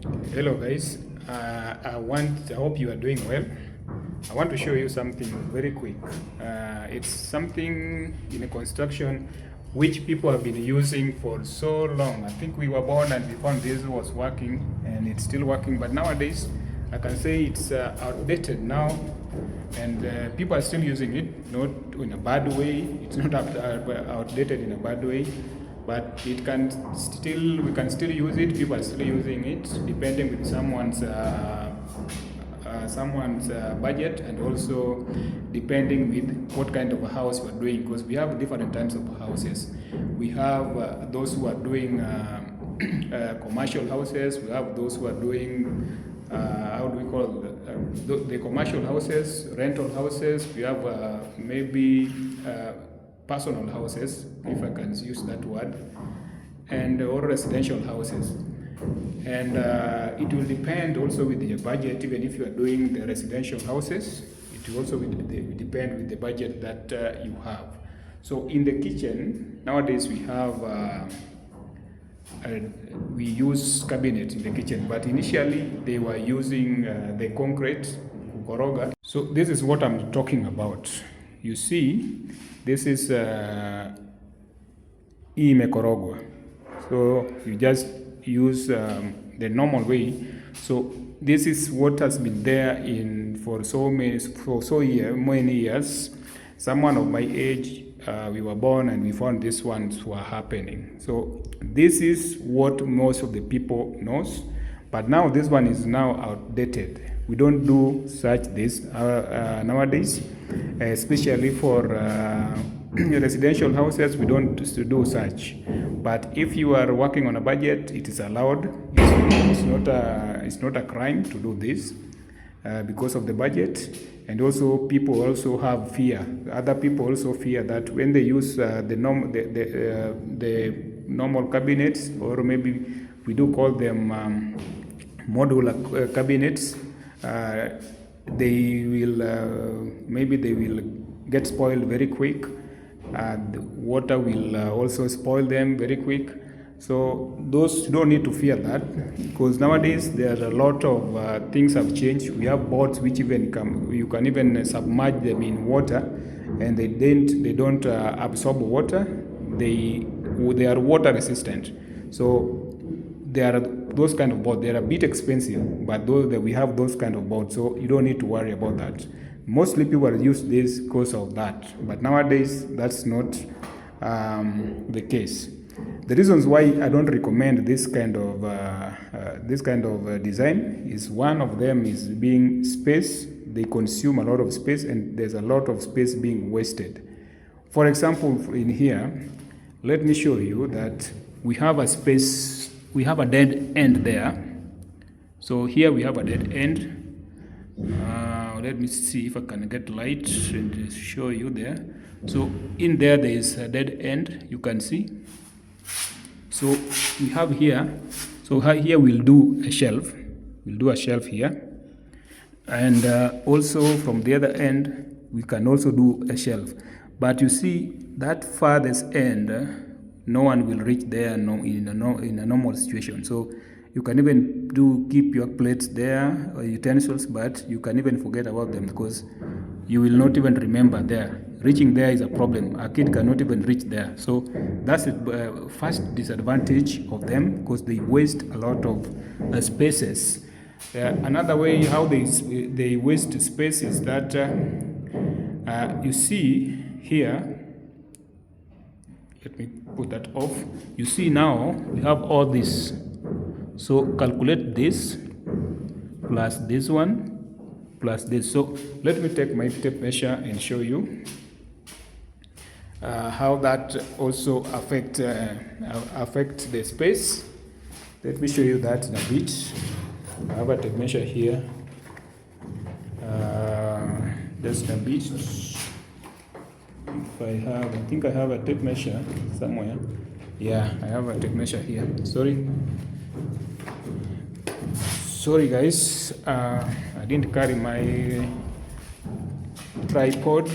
Hello guys, I hope you are doing well. I want to show you something very quick. It's something in a construction which people have been using for so long. I think we were born and we found this was working and it's still working, but nowadays I can say it's outdated now, and people are still using it, not in a bad way. It's not outdated in a bad way, but we can still use it. People are still using it, depending with someone's budget, and also depending with what kind of a house we're doing, because we have different types of houses. We have those who are doing commercial houses. We have those who are doing how do we call the commercial houses, rental houses. We have maybe personal houses, if I can use that word, and or residential houses. And it will depend also with your budget. Even if you are doing the residential houses, it will also depend with the budget that you have. So in the kitchen nowadays we use cabinet in the kitchen, but initially they were using the concrete kukoroga. So this is what I'm talking about. You see, this is imekorogwa. So you just use the normal way. So this is what has been there for many years. Someone of my age, we were born and we found these ones were happening. So this is what most of the people knows, but now this one is now outdated. We don't do such this nowadays, especially for residential houses. We don't do such. But if you are working on a budget, it is allowed. It's not a crime to do this because of the budget. And also people also have fear. Other people also fear that when they use the normal cabinets, or maybe we do call them modular cabinets, they will maybe they will get spoiled very quick. The water will also spoil them very quick. So those don't need to fear that, because nowadays there are a lot of things have changed. We have boats which you can even submerge them in water, and they don't absorb water. They are water resistant. So there are those kind of boats. They are a bit expensive, but we have those kind of boats, so you don't need to worry about that. Mostly people use this because of that, but nowadays that's not the case. The reasons why I don't recommend this kind of design is, one of them is being space. They consume a lot of space, and there's a lot of space being wasted. For example, in here, let me show you that we have a space. We have a dead end there. So here we have a dead end. Let me see if I can get light and show you there. So in there is a dead end, you can see. So we have here, so here we'll do a shelf. We'll do a shelf here. And also from the other end, we can also do a shelf. But you see, that farthest end, no one will reach there in a normal situation. So you can even keep your plates there or utensils, but you can even forget about them because you will not even remember there. Reaching there is a problem. A kid cannot even reach there. So that's the first disadvantage of them, because they waste a lot of spaces. Another way how they waste space is that you see here, let me put that off. You see now we have all this. So calculate this plus this one plus this. So let me take my tape measure and show you how that also affect the space. Let me show you that in a bit. I have a tape measure here. Just a bit. If I think I have a tape measure somewhere. Yeah, I have a tape measure here. Sorry guys, I didn't carry my tripod,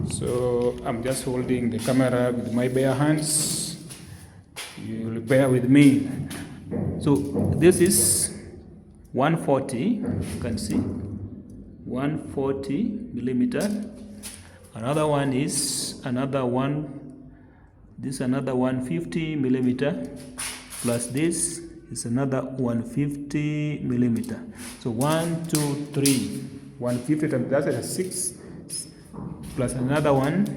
so I'm just holding the camera with my bare hands. You'll bear with me. So this is 140, you can see 140 millimeter. Another one is another 150 millimeter, plus this is another 150 millimeter. So 1, 2, 3, 150, that's a 6, plus another one,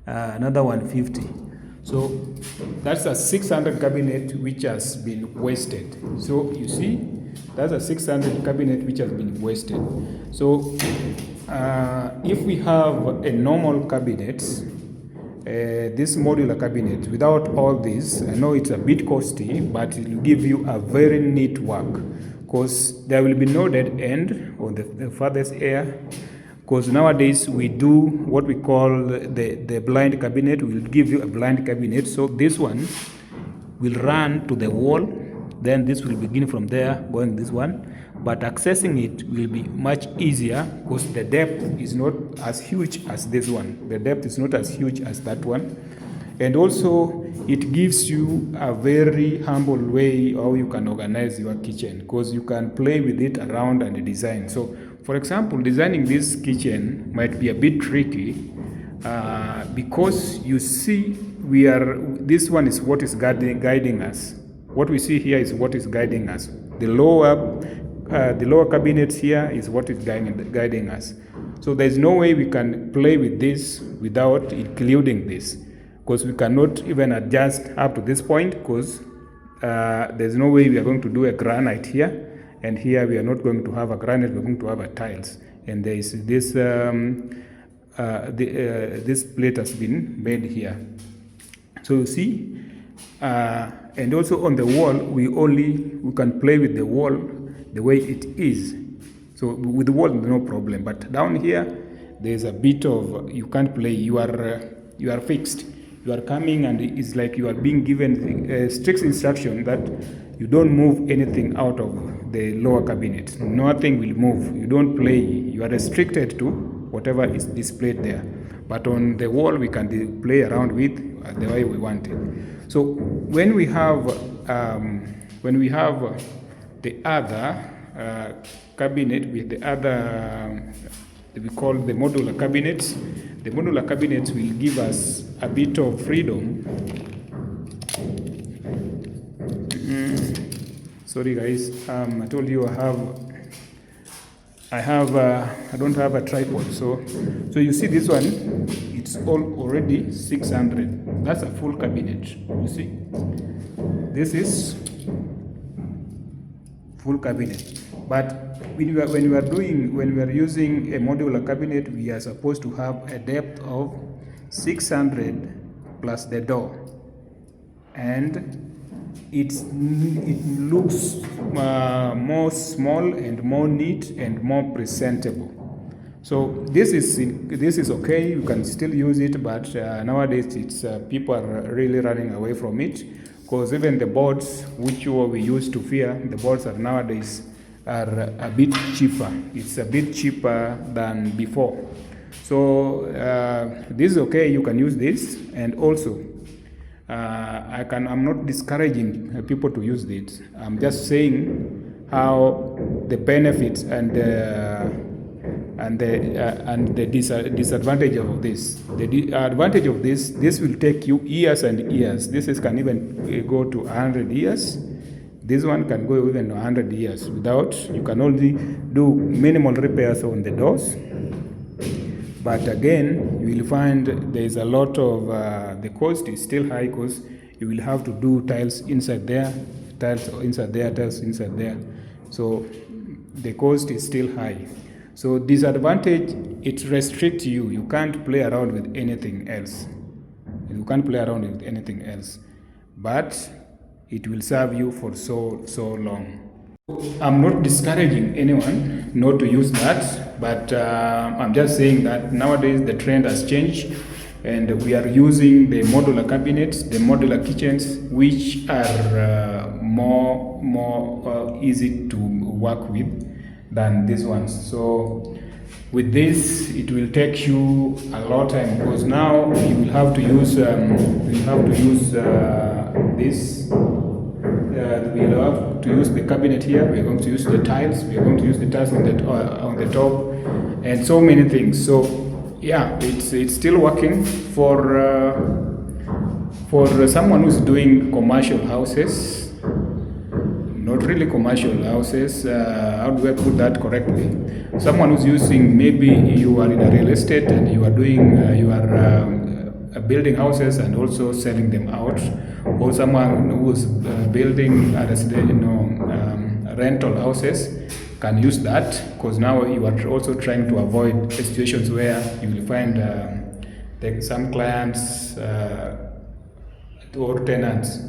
another 150. So that's a 600 cabinet which has been wasted. So you see, that's a 600 cabinet which has been wasted. So if we have a normal cabinet, this modular cabinet without all this, I know it's a bit costly, but it will give you a very neat work, because there will be no dead end on the farthest air. Because nowadays we do what we call the blind cabinet. We'll give you a blind cabinet. So this one will run to the wall, then this will begin from there going this one. But accessing it will be much easier because the depth is not as huge as this one. The depth is not as huge as that one. And also it gives you a very humble way how you can organize your kitchen, because you can play with it around and design. So for example, designing this kitchen might be a bit tricky because you see this one is what is guiding us. What we see here is what is guiding us. The lower cabinets here is what is guiding us. So there's no way we can play with this without including this, because we cannot even adjust up to this point, because there's no way we are going to do a granite here, and here we are not going to have a granite, we're going to have a tiles. And there is this this plate has been made here. So you see, and also on the wall, we can play with the wall the way it is. So with the wall, no problem. But down here, there's a bit of, you can't play. You are fixed. You are coming, and it's like you are being given a strict instruction that you don't move anything out of the lower cabinet. Nothing will move. You don't play. You are restricted to whatever is displayed there. But on the wall, we can play around with the way we want it. So when we have the other cabinet with the other, we call the modular cabinets. The modular cabinets will give us a bit of freedom. Sorry guys, I told you I don't have a tripod. So you see this one, it's already 600. That's a full cabinet. You see, this is full cabinet. But when we are using a modular cabinet, we are supposed to have a depth of 600 plus the door, and it looks more small and more neat and more presentable. So this is okay. You can still use it, but nowadays it's people are really running away from it, because even the boards which we used to fear, the boards are nowadays are a bit cheaper. It's a bit cheaper than before. So this is okay. You can use this, and also I'm not discouraging people to use this. I'm just saying how the benefits and the disadvantage of this. The advantage of this will take you years and years. This can even go to 100 years. This one can go even 100 years without. You can only do minimal repairs on the doors. But again, you will find there is a lot of the cost is still high, because you will have to do tiles inside there, tiles inside there, tiles inside there. So the cost is still high. So disadvantage, it restricts you. You can't play around with anything else. You can't play around with anything else. But it will serve you for so long. I'm not discouraging anyone not to use that, but I'm just saying that nowadays the trend has changed, and we are using the modular cabinets, the modular kitchens, which are more easy to work with than these ones. So with this, it will take you a lot of time, because now you will have to use this. we have to use the cabinet here. We are going to use the tiles. We are going to use the tiles on the top, and so many things. So yeah, it's still working for someone who's doing commercial houses. Not really commercial houses. How do I put that correctly? Someone who's using, maybe you are in a real estate and you are doing building houses and also selling them out, or someone who's building rental houses can use that, because now you are also trying to avoid situations where you will find some clients or tenants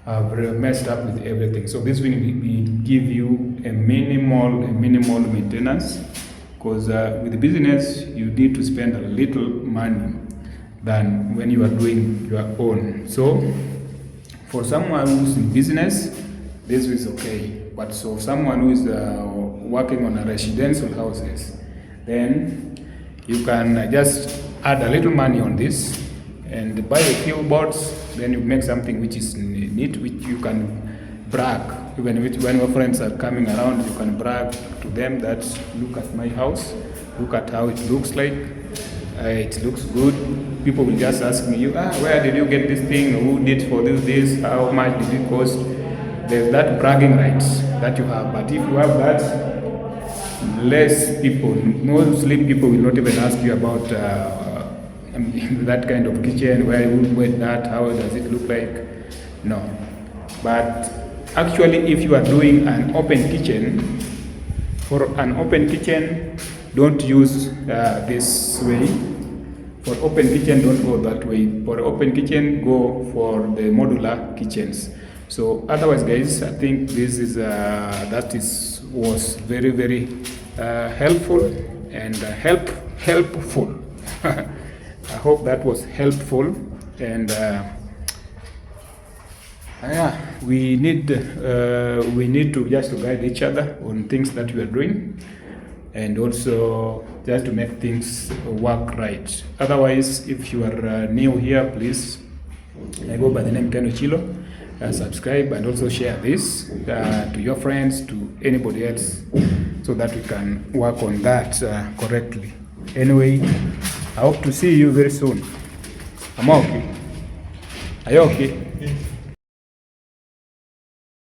have messed up with everything. So this will give you a minimal maintenance, because with the business you need to spend a little money than when you are doing your own. So for someone who's in business, this is okay. But so someone who is working on a residential houses, then you can just add a little money on this and buy a few boards. Then you make something which is neat, which you can brag. Even when your friends are coming around, you can brag to them that, look at my house, look at how it looks like. It looks good. People will just ask me, where did you get this thing? Who did for this? How much did it cost? There's that bragging rights that you have. But if you have that, mostly people will not even ask you about that kind of kitchen, where you went that, how does it look like? No. But actually, if you are doing an open kitchen, for an open kitchen, don't use this way. For open kitchen, don't go that way. For open kitchen, go for the modular kitchens. So otherwise, guys, I think this is was very, very helpful and helpful. I hope that was helpful, and yeah, we need to just to guide each other on things that we are doing, and also just to make things work right. Otherwise, if you are new here, please go by the name Ken Ochilo. Subscribe and also share this to your friends, to anybody else, so that we can work on that correctly. Anyway, I hope to see you very soon. Am I okay? Are you okay?